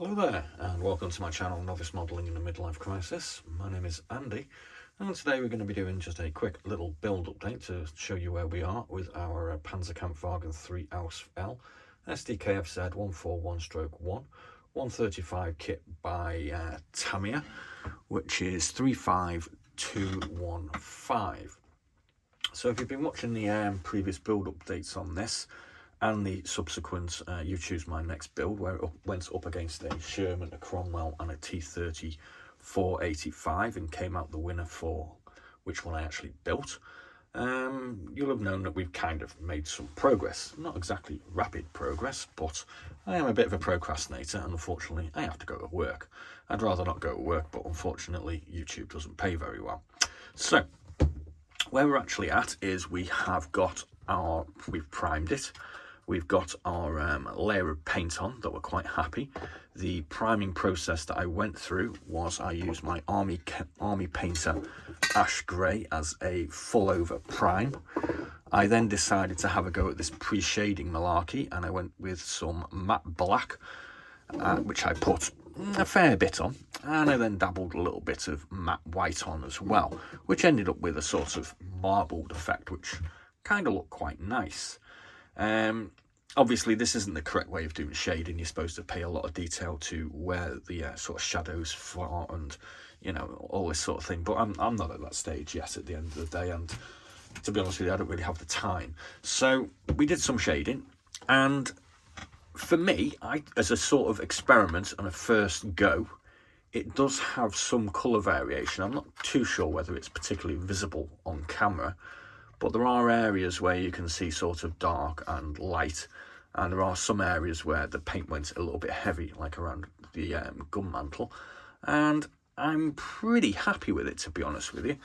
Hello there and welcome to my channel Novice Modelling in a Midlife Crisis. My name is Andy and today we're going to be doing just a quick little build update to show you where we are with our Panzerkampfwagen 3 Ausf.L SDKFZ.141/1 135 kit by Tamiya, which is 35215. So if you've been watching the previous build updates on this and the subsequent You Choose My Next build, where it went up against a Sherman, a Cromwell and a T30 485 and came out the winner for which one I actually built, you'll have known that we've kind of made some progress. Not exactly rapid progress, but I am a bit of a procrastinator and unfortunately I have to go to work. I'd rather not go to work, but unfortunately YouTube doesn't pay very well. So where we're actually at is we've primed it. We've got our layer of paint on that we're quite happy. The priming process that I went through was I used my Army Painter Ash Grey as a full over prime. I then decided to have a go at this pre-shading malarkey and I went with some matte black, which I put a fair bit on, and I then dabbled a little bit of matte white on as well, which ended up with a sort of marbled effect which kind of looked quite nice. Obviously this isn't the correct way of doing shading. You're supposed to pay a lot of detail to where the sort of shadows fall and, you know, all this sort of thing, but I'm not at that stage yet at the end of the day, and to be honest with you I don't really have the time. So we did some shading, and for me, as a sort of experiment and a first go, it does have some colour variation. I'm not too sure whether it's particularly visible on camera, but there are areas where you can see sort of dark and light, and there are some areas where the paint went a little bit heavy, like around the gun mantle, and I'm pretty happy with it, to be honest with you.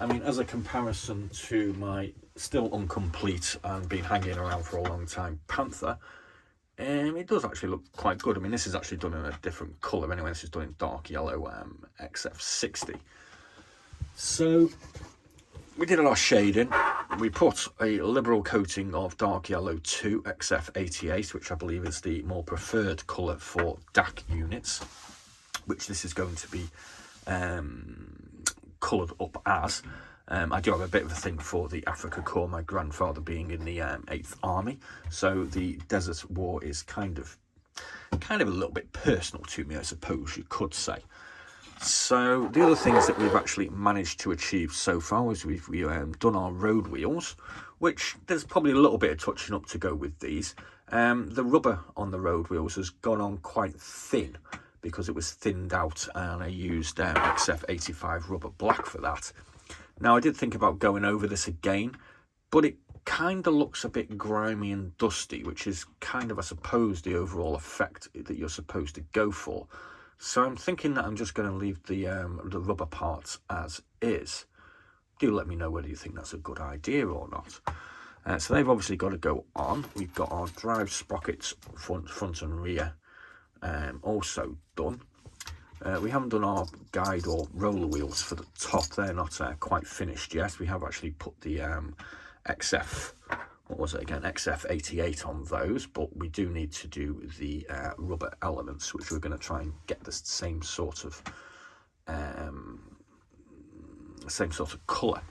I mean, as a comparison to my still incomplete and been hanging around for a long time Panther, it does actually look quite good. I mean, this is actually done in a different colour anyway. This is done in dark yellow XF60. So we did our shading. We put a liberal coating of dark yellow 2 XF88, which I believe is the more preferred colour for DAC units, which this is going to be coloured up as. I do have a bit of a thing for the Africa Corps, my grandfather being in the 8th Army, so the Desert War is kind of a little bit personal to me, I suppose you could say. So the other things that we've actually managed to achieve so far is we've done our road wheels, which there's probably a little bit of touching up to go with these. The rubber on the road wheels has gone on quite thin because it was thinned out, and I used XF85 rubber black for that. Now I did think about going over this again, but it kind of looks a bit grimy and dusty, which is kind of, I suppose, the overall effect that you're supposed to go for. So I'm thinking that I'm just going to leave the rubber parts as is. Do let me know whether you think that's a good idea or not. So they've obviously got to go on. We've got our drive sprockets front and rear also done. We haven't done our guide or roller wheels for the top. They're not quite finished yet. We have actually put the XF88 on those, but we do need to do the rubber elements, which we're going to try and get the same sort of colour.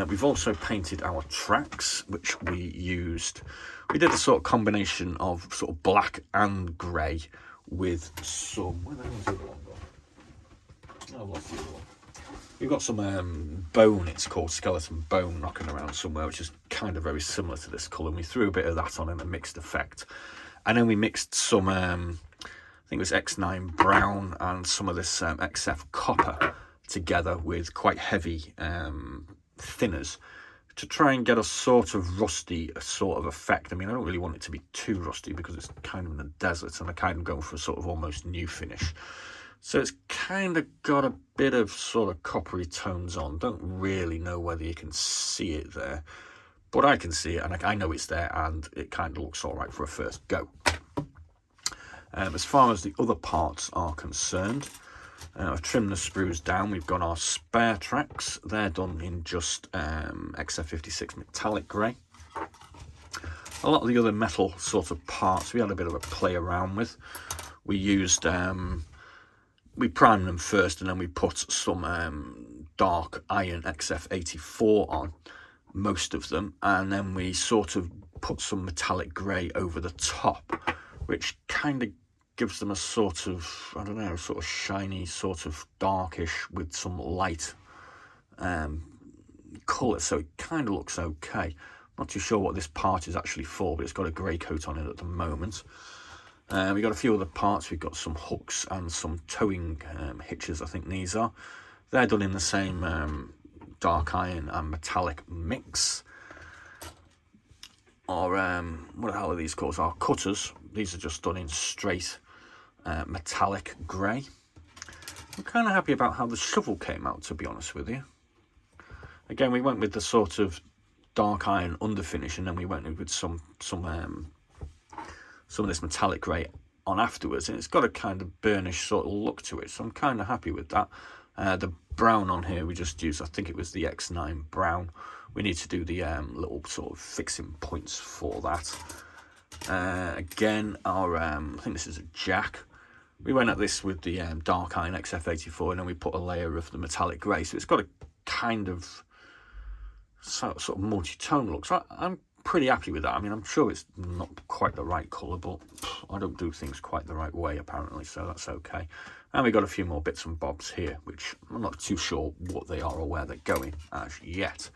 We've also painted our tracks, which we did a sort of combination of sort of black and grey with some, where the hell is the other one gone? Oh, I've lost the other one. We've got some bone, it's called skeleton bone, knocking around somewhere, which is kind of very similar to this colour. And we threw a bit of that on in a mixed effect. And then we mixed some, I think it was X9 brown and some of this XF copper together with quite heavy thinners to try and get a sort of rusty sort of effect. I mean, I don't really want it to be too rusty because it's kind of in the desert and I'm kind of going for a sort of almost new finish. So it's kind of got a bit of sort of coppery tones on. Don't really know whether you can see it there, but I can see it and I know it's there, and it kind of looks all right for a first go. As far as the other parts are concerned, I've trimmed the sprues down. We've got our spare tracks. They're done in just XF56 metallic grey. A lot of the other metal sort of parts we had a bit of a play around with. we used, we primed them first, and then we put some dark iron XF84 on most of them, and then we sort of put some metallic grey over the top, which kind of gives them a sort of, I don't know, sort of shiny, sort of darkish with some light colour, so it kind of looks okay. Not too sure what this part is actually for, but it's got a grey coat on it at the moment. We got a few other parts. We've got some hooks and some towing hitches, I think these are. They're done in the same dark iron and metallic mix. Or what the hell are these called? Our cutters. These are just done in straight metallic grey. I'm kind of happy about how the shovel came out, to be honest with you. Again, we went with the sort of dark iron underfinish, and then we went with some of this metallic grey on afterwards, and it's got a kind of burnished sort of look to it, so I'm kind of happy with that. The brown on here we just used, I think it was the X9 brown. We need to do the little sort of fixing points for that. Again, our I think this is a jack. We went at this with the dark iron XF84, and then we put a layer of the metallic grey, so it's got a kind of sort of multi-tone look. So I'm pretty happy with that. I mean, I'm sure it's not quite the right colour, but I don't do things quite the right way apparently, so that's okay. And we got a few more bits and bobs here, which I'm not too sure what they are or where they're going as yet.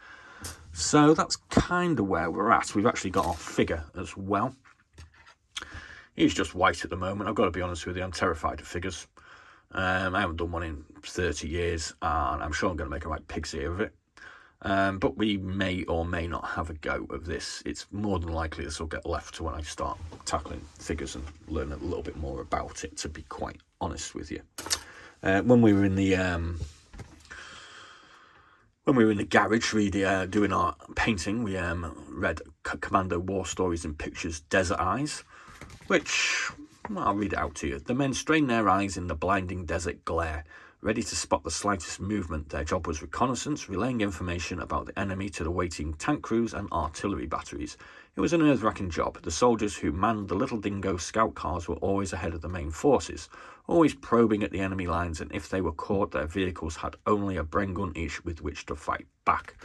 So that's kind of where we're at. We've actually got our figure as well. He's just white at the moment. I've got to be honest with you, I'm terrified of figures. I haven't done one in 30 years, and I'm sure I'm going to make a right pig's ear of it. But we may or may not have a go of this. It's more than likely this will get left to when I start tackling figures and learn a little bit more about it, to be quite honest with you. When we were in the garage doing our painting, we read Commando War Stories and Pictures Desert Eyes, which, well, I'll read it out to you. The men strained their eyes in the blinding desert glare, ready to spot the slightest movement. Their job was reconnaissance, relaying information about the enemy to the waiting tank crews and artillery batteries. It was an earth-racking job. The soldiers who manned the little dingo scout cars were always ahead of the main forces, always probing at the enemy lines, and if they were caught, their vehicles had only a Bren gun each with which to fight back.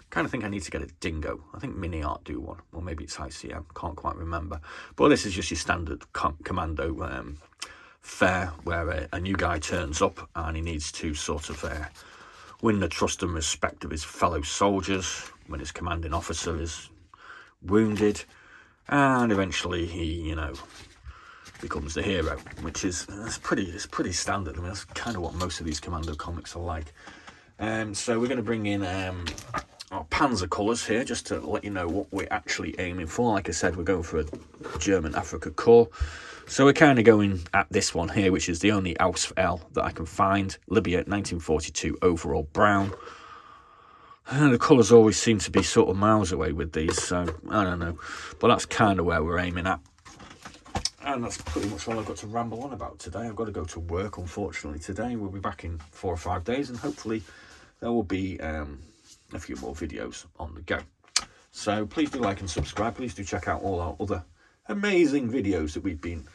Kind of think I need to get a dingo. I think Mini Art do one, or maybe it's ICM, can't quite remember. But this is just your standard commando fare, where a new guy turns up and he needs to sort of win the trust and respect of his fellow soldiers when his commanding officer is wounded, and eventually he, you know, becomes the hero, which is it's pretty standard. I mean, that's kind of what most of these commando comics are like. So we're going to bring in our Panzer colours here, just to let you know what we're actually aiming for. Like I said, we're going for a German Afrika Korps. So we're kind of going at this one here, which is the only Ausf.L that I can find. Libya 1942 overall brown. And the colours always seem to be sort of miles away with these, so I don't know. But that's kind of where we're aiming at. And that's pretty much all I've got to ramble on about today. I've got to go to work, unfortunately, today. We'll be back in 4 or 5 days, and hopefully there will be a few more videos on the go. So please do like and subscribe. Please do check out all our other amazing videos that we've been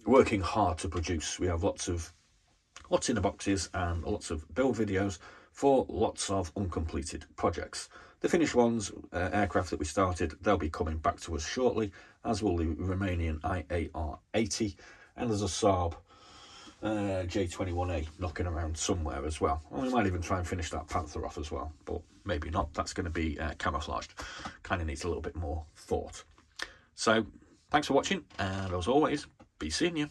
working hard to produce. We have lots in the boxes and lots of build videos for lots of uncompleted projects. The finished ones, aircraft that we started, they'll be coming back to us shortly, as will the Romanian IAR-80, and there's a Saab J21A knocking around somewhere as well. And we might even try and finish that Panther off as well, but maybe not. That's going to be camouflaged. Kind of needs a little bit more thought. So thanks for watching, and as always, be seeing you.